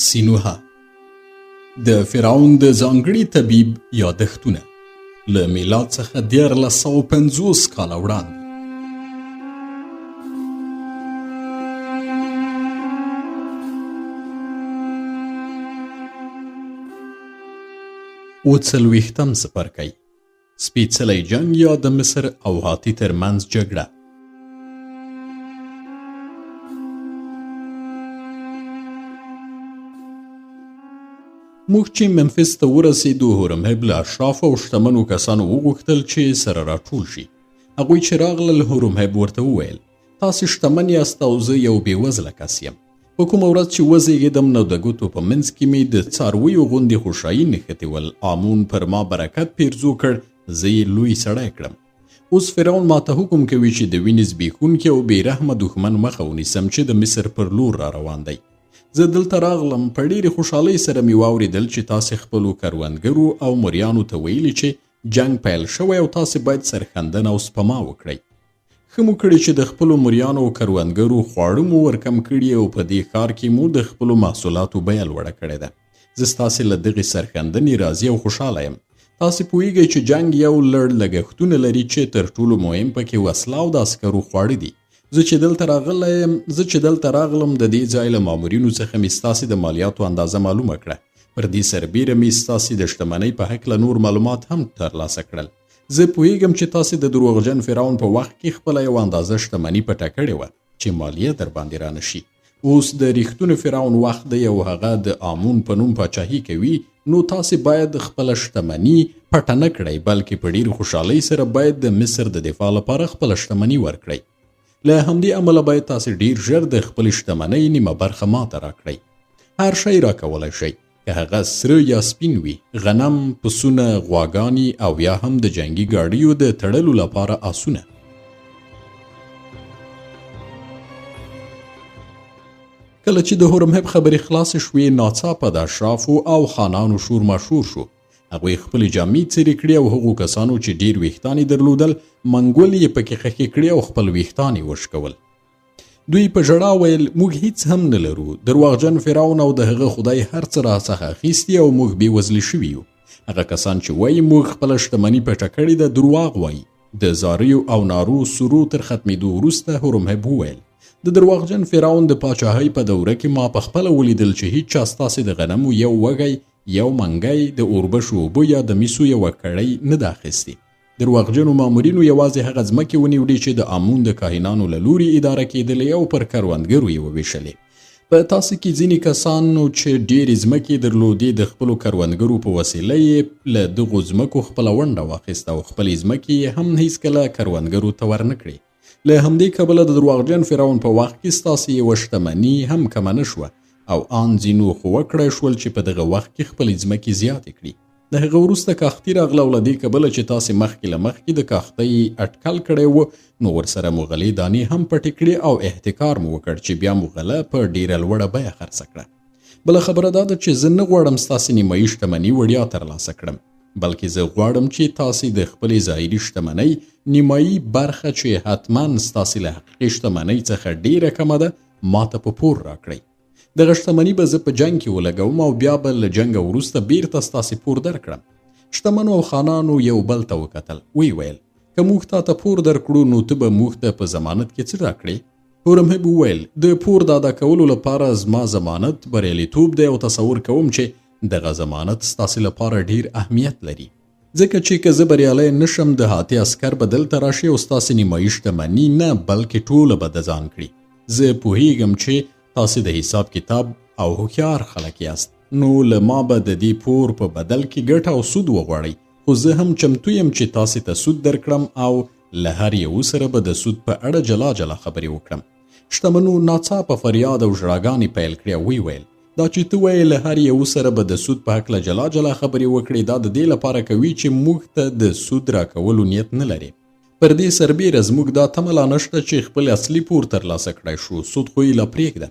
سینوها د فرعون د ځانګړي طبیب یادښتونه له میلاد څخه 1450 کاله وړاندې. اووه څپرکی سپېڅلی جنګ یا د مصر او هاتي ترمنځ جګړه. موږ چې منفس ته ورسېدو، هورمهب له اشرافو او شتمنو کسانو وغوښتل چې سره راټول شي. هغوی چې راغلل، هورمهب ورته وویل: تاسې شتمن یاست او زه یو بېوزله کس یم. په کومه ورځ چې وزېږېدم نو د ګوتو په منځ کې مې د څارویو غوندې خوشایي نښتې ول. آمون پر ما برکت پیرزو کړ، زه یې لوی سړی کړم. اوس فرعون ماته حکم کوي چې د وینې زبېښونکي او بېرحمه دښمن مخه ونیسم چې د مصر پر لور را روان دی. زه دلته راغلم، په ډېرې خوشحالۍ سره مې واورېدل چې تاسې خپلو کروندګرو او مریانو ته ویلي چې جنګ پیل شوی او تاسې باید سرښندنه او سپما وکړئ. ښه مو کړي چې د خپلو مریانو او کروندګرو خواړه مو ورکم کړي او په دې ښار کې مو د خپلو محصولاتو بیه لوړه کړې ده. زه ستاسې له دغې سرښندنې راضي او خوشحاله یم. تاسې پوهیږئ چې جنګ یو لړ لګښتونه لري چې تر ټولو مهم پکې وسله او د عسکرو خواړه دي. زه چې دلته راغلم د دې ځای له مامورینو څخه مې ستاسې د مالیاتو اندازه معلومه کړه. پر دې سربیره مې ستاسې د شتمنۍ په هکله نور معلومات هم ترلاسه کړل. زه پوهیږم چې تاسې د دروغجن فرعون په وخت کې خپله یوه اندازه شتمني پټه کړې وه چې مالیه در باندې رانشي. اوس د ریښتوني فرعون وخت دی او هغه د آمون په نوم پاچاهي کوي. نو تاسې باید خپله شتمني پټه نه کړئ، بلکې په ډېر خوشحالۍ سره باید د مصر د دفاع لپاره خپله شتمني ورکړئ. له همدې امله باید تاسې ډېر ژر د خپلې شتمنۍ نیمه برخه ماته راکړئ. هر شی راکولی شئ، که هغه سره یا سپین وي، غنم، پسونه، غواګانې او یا هم د جنګي ګاډیو د تړلو لپاره آسونه. کله چې د هورمهب خبرې خلاصې شوې، ناڅاپه د اشرافو او خانانو شور ماشور شو. هغوی خپلې جامې څیرې کړې او هغو کسانو چې ډېر ویښتان یې درلودل منګول یې پکې خښې کړې او خپل ویښتان یې وشکول. دوی په ژړا ویل: موږ هیڅ هم نه لرو. درواغجن فرعون او د هغه خدای هر څه راڅخه اخیستي او موږ بېوزلي شوي یو. هغه کسان چې وایي موږ خپله شتمني پټه کړې ده دروغ وایي. د زاریو او نارو سرو تر ختمېدو وروسته هورمهب وویل: د درواغجن فرعون د پاچاهۍ په دوره کې ما پخپله ولیدل چې هیچ چا ستاسې د غنمو یو وږی، یو منګی، د اوربشو اوبه یا د میسو یوه کړۍ نه ده اخیستې. درواغجنو مامورینو یوازې هغه ځمکې ونیولې چې د آمون د کاهنانو له لوري اداره کېدلې او پر کروندګرو یې وویشلې. په تاسې کې ځینې کسانو چې ډېرې ځمکې درلودې د خپلو کروندګرو په وسیله یې له دغو ځمکو خپله ونډه واخیسته او خپلې ځمکې یې هم هیڅکله کروندګرو ته ورنه کړې. له همدې کبله د درواغجن فرعون په وخت کې ستاسې یوه شتمني هم کمه نه شوه او آن ځینو خو وکړی شول چې په دغه وخت کې خپلې ځمکې زیاتې کړي. د هغه وروسته کاختي راغله او له دې کبله چې تاسې مخکې له مخکې د کاختۍ اټکل کړی و، نو ورسره مو غلې دانې هم پټې کړې او احتکار مو وکړ چې بیا مو غله په ډېره لوړه بیه خرڅه کړه. بله خبره دا ده چې زه نه غواړم ستاسې نیمایي شتمني وړیا ترلاسه کړم، بلکې زه غواړم چې تاسې د خپلې ظاهري شتمنۍ نیمایي برخه چې حتما ستاسې له حقیقي شتمنۍ څخه ډېره کمه ده ماته په پور راکړئ. دغه شتمني به زه په جنګ کې ولګوم او بیا به له جنګه وروسته بیرته ستاسې پور درکړم. شتمنو او خانانو یو بل ته وکتل، ویې ویل: که موږ تا ته پور درکړو نو ته به موږ ته په ضمانت کې څه راکړې؟ هورمهب وویل: د پور د ادا کولو لپاره زما ضمانت بریالیتوب دی او تصور کوم چې دغه ضمانت ستاسې لپاره ډېر اهمیت لري، ځکه چې که زه بریالی نشم د هاتي عسکر به دلته راشي او ستاسې نیمایي شتمني نه بلکې ټوله به د ځان کړي. زه پوهیږم چې تاسې د حساب کتاب او هوښیار خلک یاست، نو له ما به د دې پور په بدل کې ګټه او سود وغواړئ، خو زه هم چمتو یم چې تاسې ته سود درکړم او له هر یو سره به د سود په اړه جلا جلا خبرې وکړم. شتمنو ناڅاپه فریاد او ژړاګانې پیل کړې او ویې ویل: دا چې ته وایې له هر یو سره به د سود په هکله جلا جلا خبرې وکړې، دا د دې لپاره کوي چې موږ ته د سود راکولو نیت نه لرې. پر دې سربیره زموږ دا تمه لا نشته چې خپل اصلي پور ترلاسه کړی شو، سود خو یې لا پرېږده.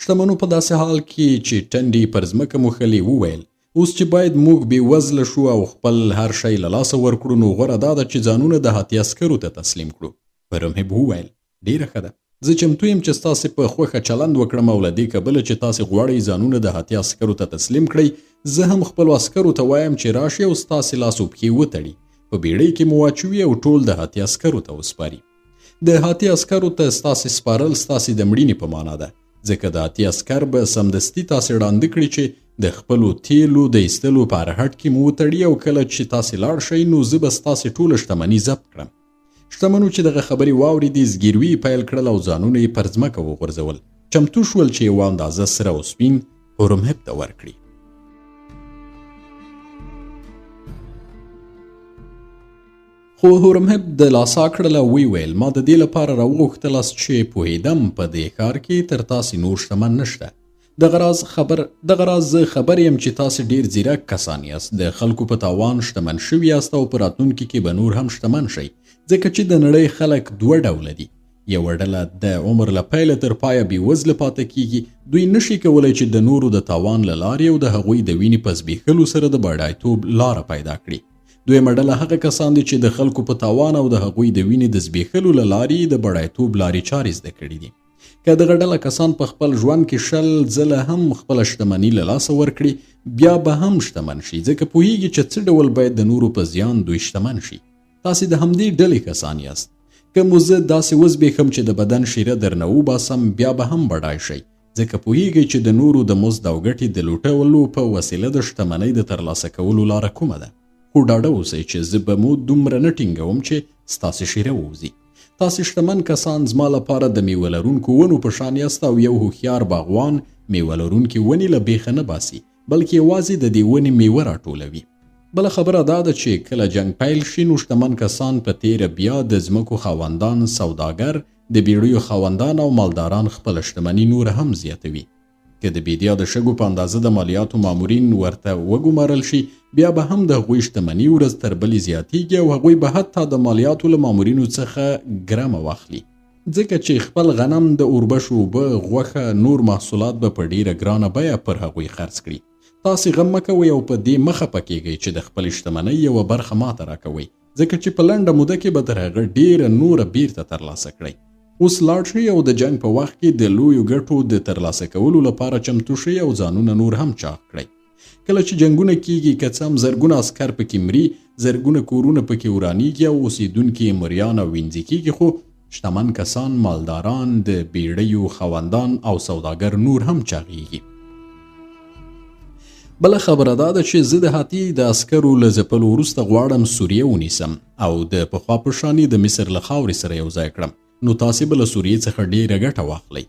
شتمنو په داسې حال کې چې ټنډې پر ځمکه موښلې وویل: اوس چې باید موږ بېوزله شو او خپل هر شی له لاسه ورکړو، نو غوره دا ده چې ځانونه د هاتي عسکرو ته تسلیم کړو. هورمهب وویل: ډېره ښه ده، زه چمتو یم چې ستاسې په خوښه چلند وکړم او له دې کبله چې تاسې غواړئ ځانونه د هاتي عسکرو ته تسلیم کړئ، زه هم خپلو عسکرو ته وایم چې راشي او ستاسې لاس و پښې وتړي، په بیړۍ کې مو واچوي او ټول د هاتي عسکرو ته وسپاري. د هاتي عسکرو ته ستاسې سپارل ستاسې د مړینې په معنا ده، ځکه د هاتي عسکر به سمدستي تاسې ړانده کړي چې د خپلو تیلو د ایستلو په هرهټ کې مو وتړي او کله چې تاسې لاړ شئ نو زه به ستاسې ټوله شتمني ضبط کړم. شتمنو چې دغه خبرې واورېدې زګیروي پیل کړل او ځانونه یې پر ځمکه وغورځول. چمتو شول چې یوه اندازه سره او سپین هورمهب ته ورکړي. خو هورمهب د لاسا کړله وی ویل ما د دې لپاره راوغوښتلاست چې پوهېدم په دې ښار کې تر تاسې نور شتمن نشته. دغه راز زه خبر یم چې تاسې ډیر ځیرک کسان یاست، د خلکو په تاوان شتمن شوي یاست او په راتلونکي کې به نور هم شتمن شئ، ځکه چې د نړۍ خلک دوه ډوله دي. یوه ډله د عمر له پیله تر پایه بېوزله پاتې کیږي، دوی نشي کولی چې د نورو د تاوان له لارې او د هغوی د وینې په زبېښلو سره د بډایتوب لاره پیدا کړي. دویمه ډله هغه کسان دي چې د خلکو په تاوان او د هغوی د وینې د زبېښلو له لارې د بډایتوب لارې چارې زده کړي دي. که دغه ډله کسان په خپل ژوند کې 100 ځله هم خپله شتمني له لاسه ورکړي بیا به هم شتمن شي، ځکه پوهیږي چې څه ډول باید د نورو په زیان دوی شتمن شي. تاسې د همدې ډلې کسان یاست. که مو زه داسې وزبېښم چې د بدن شیره درنه وباسم بیا به هم بډای شئ، ځکه پوهیږئ چې د نورو د مزد او ګټې د لوټولو په وسیله د شتمنۍ د ترلاسه کولو لاره کومه ده. خو ډاډه اوسئ چې زه به مو دومره نه ټینګوم چې ستاسې شیره ووځي. تاسې شتمن کسان زما لپاره د میوه لرونکو ونو په شان یاست او یو هوښیار باغوان میوه لرونکې ونې له بیخه نه باسي، بلکې یوازې د دې ونې میوه راټولوي. بله خبره دا ده چې کله جنگ پیل شي نو شتمن کسان په تیره بیا د ځمکو خاوندان، سوداګر، د بیړیو خاوندان او مالداران خپله شتمني نور هم زیاتوي. که د بیدیا د شګو په اندازه د مالیاتو مامورین ورته وګمارل شي بیا به هم د هغوی شتمني ورځ تر بلې زیاتیږي او هغوی به حتی د مالیاتو له مامورینو څخه ګرمه واخلي، ځکه چې خپل غنم، د اوربشو اوبه، غوښه، نور محصولات به په ډیره ګرانه بیه پر هغوی خرڅ کړي. تاسې غم مه کوئ او په دې مخه پکېږئ چې د خپلې شتمنۍ یوه برخه ماته راکوئ، ځکه چې په لنډه موده کې به تر هغه ډیره نوره بیرته ترلاسه کړئ. اوس لاړ شئ او د جنگ په وخت کې د لویو ګټو د ترلاسه کولو لپاره چمتو شئ او ځانونه نور هم چاق کړئ. کله چې جنگونه کیږي که څه هم زرګونه عسکر پکې مري، زرګونه کورونه پکې ورانیږي او اوسېدونکي مریان او وینځي کیږي، خو شتمن کسان، مالداران، د بیړیو خاوندان او سوداګر نور هم چاغیږي. بله خبره دا ده چې زه د هاتي د عسکرو له ځپلو وروسته غواړم سوریه ونیسم او د پخوا په شانې د مصر له خاورې سره یو ځای کړم، نو تاسې به له سوریې څخه ډیره ګټه واخلئ.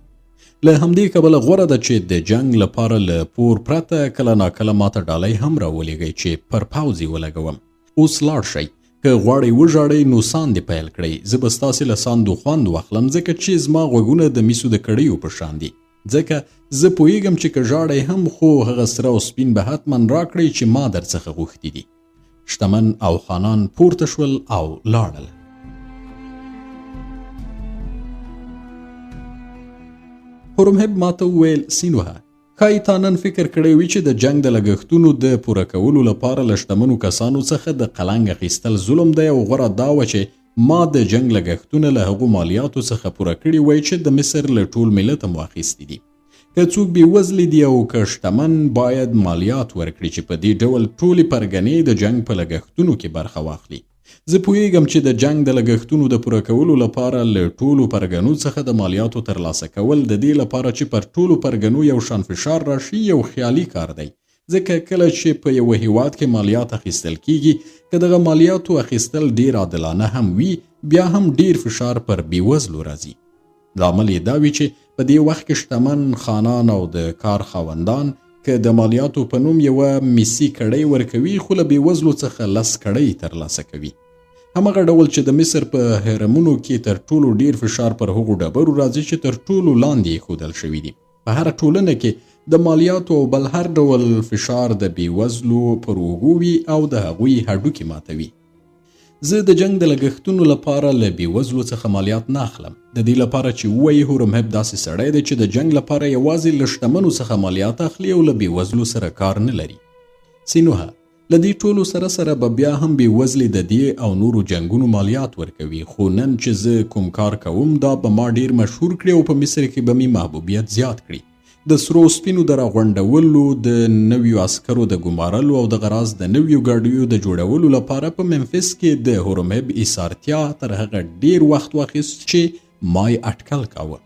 له همدې کبله غوره ده چې د جنگ لپاره له پور پرته کله ناکله ماته ډالۍ هم راولېږئ چې پر پوځ یې ولګوم. اوس لاړ شئ، که غواړئ وژاړئ نو ساندې پیل کړئ، زه به ستاسې له ساندو خوند واخلم، ځکه چې زما غوږونه د میسو د کړیو په شان دي، ځکه زه پوهیږم چې که ژاړئ هم خو هغه سره او سپین به حتما راکړئ چې ما در څخه غوښتي دي. شتمن او خانان پورته شول او لاړل. هورمهب ماته وویل سینوهه، ښایي تا نن فکر کړی وي چې د جنگ د لګښتونو د پوره کولو لپاره له شتمنو کسانو څخه د قلنګ اخیستل ظلم دی او غوره دا وه چې ما د جنگ لګښتونه له هغو مالیاتو څخه پوره کړي وای چې د مصر له ټول ملت مو اخیستي دي. که څوک بېوزلي دي او که شتمن باید مالیات ورکړي چې په دې ډول ټولې پرګنې د جنگ په لګښتونو کې برخه واخلي. زه پوهیږم چې د جنگ د لګښتونو د پوره کولو لپاره له ټولو پرګنو څخه د مالیاتو ترلاسه کول د دې لپاره چې پر ټولو پرګنو یو شان فشار راشي یو خیالي کار دی، ځکه کله چې په یو هیواد کې مالیات اخیستل کیږي که دغه مالیاتو اخیستل ډیر عادلانه هم وي بیا هم ډیر فشار پر بېوزلو راځي. لامل یې دا وي چې په دې وخت کې شتمن خانان او د کار خاوندان که د مالیاتو په نوم یوه میسي کړۍ ورکوي خو له بېوزلو څخه 10 کړۍ ترلاسه کوي. همغه ډول چې د مصر په هرمونو کې تر ټولو ډیر فشار پر هغو ډبرو راځي چې تر ټولو لاندې ایښودل شوي دي. په هره ټولنه کې د مالیاتو او بل هر ډول فشار د بېوزلو پر اوږو وي او د هغوی هډوکي ماتوي. زه د جنگ د لګښتونو لپاره له بېوزلو څخه مالیات نه اخلم، د دې لپاره چې ووایي هورمهب داسې سړی دی چې د جنگ لپاره یوازې له شتمنو څخه مالیات اخلي او له بېوزلو سره کار نه لري. سینوهه، له دې ټولو سره سره به بیا هم بېوزلې د دې او نورو جنګونو مالیات ورکوي، خو نن چې زه کوم کار کوم دا به ما ډیر مشهور کړي او په مصر کې به مې محبوبیت زیات کړي. د سرو سپینو د راغونډولو، د نویو عسکرو د ګمارلو او د غراز د نویو ګاډیو د جوړولو لپاره په منفس کې د هورمهب ایثارتیا تر هغه ډیر وخت واخیست چې ما یې اټکل کاوه.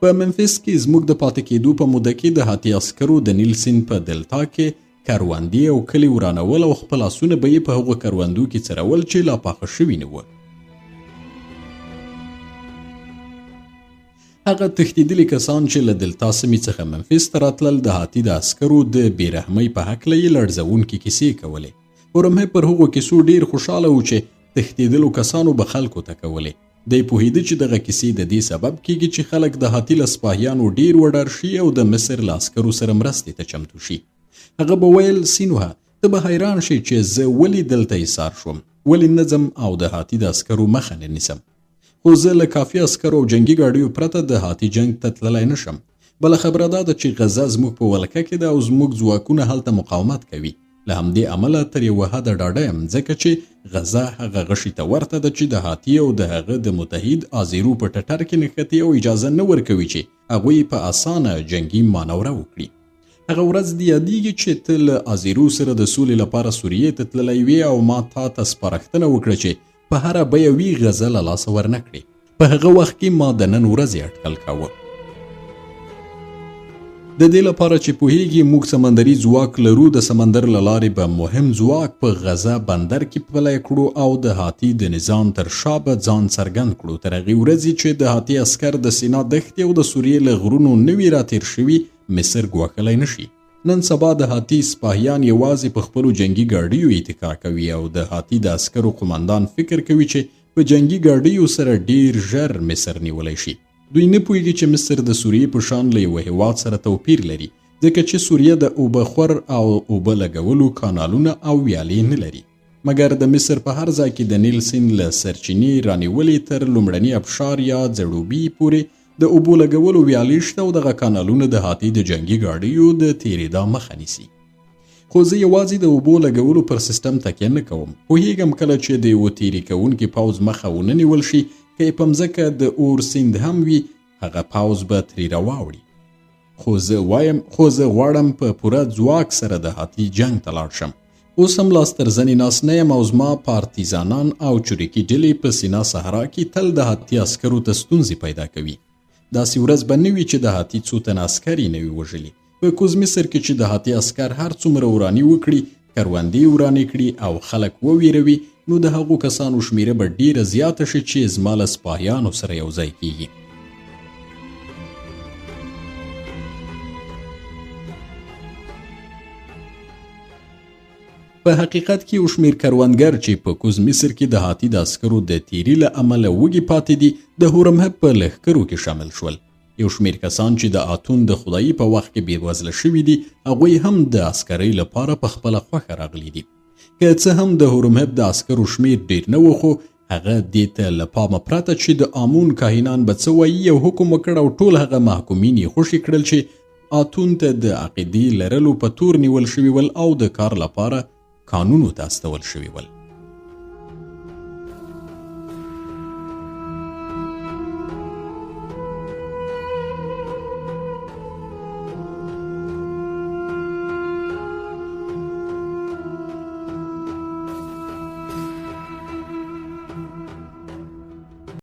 په منفس کې زموږ د پاتې کېدو په موده کې د هاتي عسکرو د نیل سیند په دلتا کې کروندې او کلي ورانول او خپل آسونه به یې په هغو کروندو کې څرول چې لا پاخه شوي نه وه. هغه تښتېدلي کسان چې له دلتا سیمې څخه منفس ته راتلل د هاتي د عسکرو د بېرحمۍ په هکله یې لړزوونکې کیسې کولې. هورمهب پر هغو کیسو ډېر خوشحاله و چې تښتېدلو کسانو به خلکو ته کولې. دی پوهېده چې دغه کیسې د دې سبب کیږي چې خلک د هاتي له سپاهیانو ډېر وډار شي او د مصر له عسکرو سره مرستې ته چمتو شي. هغه به ویل سینوهه ته به حیران شي چې زه ولې دلته ایثار شوم، ولې نه ځم او د هاتي د عسکرو مخه نه نیسم. خو زه له کافي عسکرو او جنګي ګاډیو پرته د هاتي جنګ ته تللی نشم. بله خبره دا ده چې غزه زموږ په ولکه کې ده او زموږ ځواکونه هلته مقاومت کوي. له همدې امله تر یوه حده ډاډه یم ځکه چې غزه هغه غشي ته ورته ده چې د هاتي او د هغه د متحد آزیرو په ټټر کې نښتي او اجازه نه ورکوي چې هغوی په اسانه جنګي مانوره وکړي. هغه ورځ دې یادیږي چې ته له آزیرو سره د سولې لپاره سوریې ته تللی وې او ما تا ته سپارښتنه وکړه چې په هره بیه وي غزه له لاسه ورنه کړې. په هغه وخت کې ما د نن ورځې اټکل کاوه. د دې لپاره چې پوهیږي موږ سمندري ځواک لرو، د سمندر له لارې به مهم ځواک په غزه بندر کې پلی کړو او د هاتي د نظام تر شا به ځان څرګند کړو تر هغې ورځې چې د هاتي عسکر د سینا دښتې او د سوریې له غرونو نوي راتېر شوي مصر ګواښلی نه شي. نن سبا د هاتي سپاهیان یوازې په خپلو جنګي ګاډیو اتکا کوي او د هاتي د عسکرو قمندان فکر کوي چې په جنګي ګاډیو سره ډیر ژر مصر نیولی شي. دوی نه پوهیږي چې مصر د سوریې په شان له یوه هیواد سره توپیر لري، ځکه چې سوریه د اوبه خور او اوبه لګولو کانالونه او ویالې نه لري، مګر د مصر په هر ځای کې د نیل سیند له سرچینې رانیولې تر لومړني ابشار یا ځړوبي پورې د اوبو لګولو ویالې شته او دغه کانالونه د هاتي د جنګي ګاډیو د تېرېدا مخه نیسي. خو زه یوازې د اوبو لګولو پر سیستم تکیه نه کوم. پوهیږم کله چې د یوه تېرې کوونکي پوځ مخه ونه نیول شي، که یې په مځکه د اور سیند هم وي هغه پوځ به ترې راواوړي. خو زه غواړم په پوره ځواک سره د هاتي جنګ ته لاړ شم. اوس هم لاس تر زنې ناست نه یم او زما پارتیزانان او چریکي ډلې په سینا صحرا کې تل د هاتي عسکرو ته ستونزې پیدا کوي. داسې ورځ به نه وي چې د هاتي څو تنه عسکر یې نه وي وژلي. په کوز مصر کې چې د هاتي عسکر هر څومره وراني وکړي، کروندې ورانې کړي او خلک وویروي، نو د هغو کسانو شمیره به ډیره زیاته شي چې زما له سپاهیانو سره یو ځای کیږي. په حقیقت کې یو شمیر کروندګر چې په کوز مصر کې د هاتي د عسکرو د تیري له امله وږي پاتې دي د هورمهب په لښکرو کې شامل شول. یو شمیر کسان چې د آتون د خدایي په وخت کې بېوزله شوي دي هغوی هم د عسکرۍ لپاره په خپله خوښه راغلي دي. که څه هم د هورمهب د عسکرو شمیر ډیر نه و، خو هغه دې ته له پامه پرته چې د آمون کاهنان به څه وایي یو حکم وکړ او ټول هغه محکومین یې خوشي کړل چې آتون ته د عقیدې لرلو په تور نیول شوي ول او د کار لپاره قانونو ته استول شوي ول.